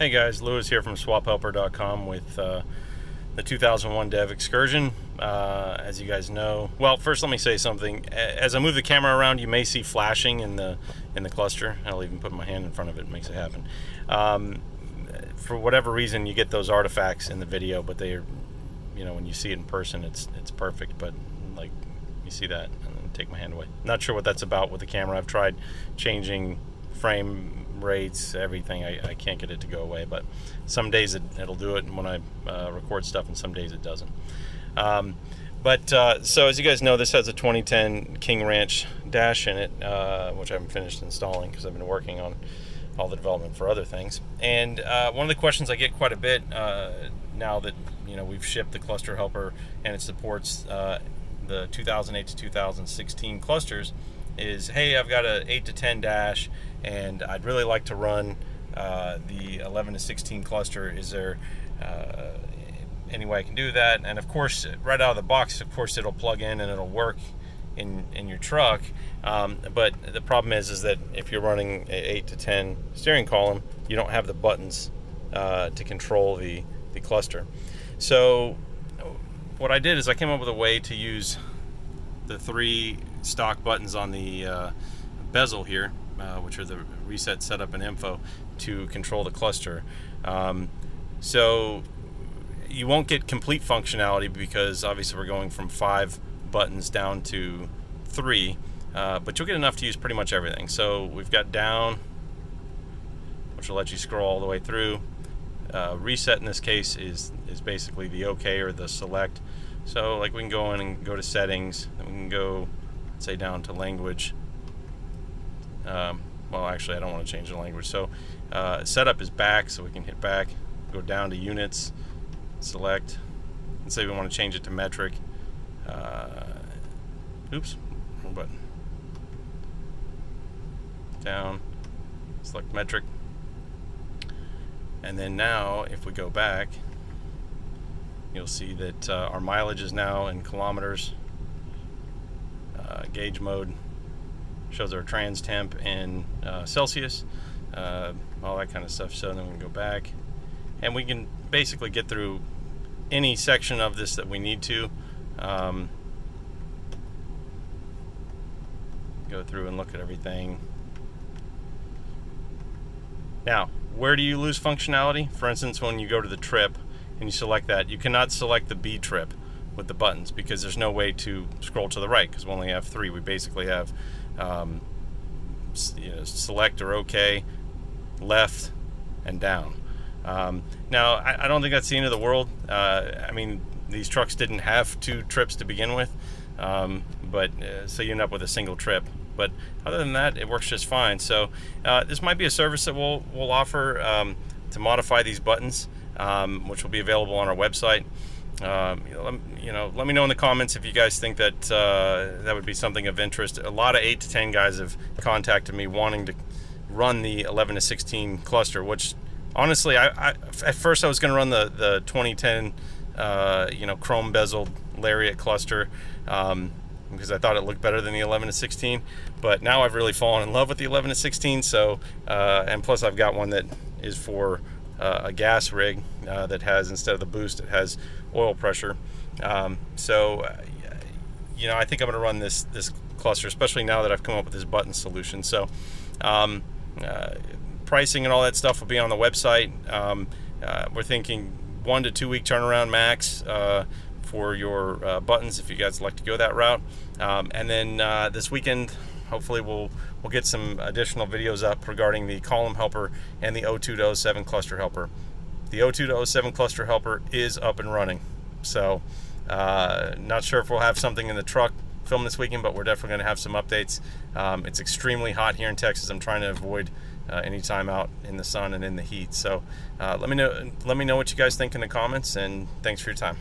Hey guys, Lewis here from swaphelper.com with the 2001 Dev Excursion. As you guys know, well, first let me say something. As I move the camera around, you may see flashing in the cluster. I'll even put my hand in front of it, makes it happen. For whatever reason, you get those artifacts in the video, but they're, when you see it in person, it's perfect. But like, you see that, and then take my hand away. Not sure what that's about with the camera. I've tried changing frame rates, everything. I can't get it to go away, but some days it'll do it when I record stuff, and some days it doesn't. So as you guys know, this has a 2010 King Ranch dash in it, which I haven't finished installing because I've been working on all the development for other things. And one of the questions I get quite a bit now that we've shipped the cluster helper and it supports the 2008 to 2016 clusters is, hey, I've got an 8 to 10 dash and I'd really like to run the 11 to 16 cluster. Is there any way I can do that? And of course, right out of the box, of course, it'll plug in and it'll work in your truck. But the problem is that if you're running an 8 to 10 steering column, you don't have the buttons to control the cluster. So what I did is I came up with a way to use the 3 stock buttons on the bezel here, which are the reset, setup, and info, to control the cluster. So you won't get complete functionality because obviously we're going from 5 buttons down to 3, but you'll get enough to use pretty much everything. So we've got down, which will let you scroll all the way through. Reset in this case is basically the OK or the select. So like we can go in and go to settings, and we can go, say, down to language. Well, actually I don't want to change the language. So setup is back, so we can hit back, go down to units, select, and say we want to change it to metric. Oops, wrong button. Down, select metric. And then now if we go back, you'll see that our mileage is now in kilometers. Gauge mode shows our trans temp in Celsius, all that kind of stuff. So then we can go back and we can basically get through any section of this that we need to. Go through and look at everything. Now, where do you lose functionality? For instance, when you go to the trip and you select that, you cannot select the B trip with the buttons because there's no way to scroll to the right because we only have 3. We basically have select or OK, left, and down. Now, I don't think that's the end of the world. I mean, these trucks didn't have 2 trips to begin with, so you end up with a single trip. But other than that, it works just fine. So this might be a service that we'll offer to modify these buttons, which will be available on our website. Let me know in the comments if you guys think that that would be something of interest. A lot of 8 to 10 guys have contacted me wanting to run the 11 to 16 cluster, which honestly, I at first I was going to run the 2010 chrome bezeled lariat cluster because I thought it looked better than the 11 to 16, but now I've really fallen in love with the 11 to 16. So and plus I've got one that is for a gas rig that has, instead of the boost, it has oil pressure. I think I'm going to run this cluster, especially now that I've come up with this button solution. So pricing and all that stuff will be on the website. We're thinking 1 to 2 week turnaround max for your buttons if you guys like to go that route. And then this weekend, hopefully we'll get some additional videos up regarding the column helper and the 02 to 07 cluster helper. The 02 to 07 cluster helper is up and running. So not sure if we'll have something in the truck film this weekend, but we're definitely going to have some updates. It's extremely hot here in Texas. I'm trying to avoid any time out in the sun and in the heat. So let me know what you guys think in the comments, and thanks for your time.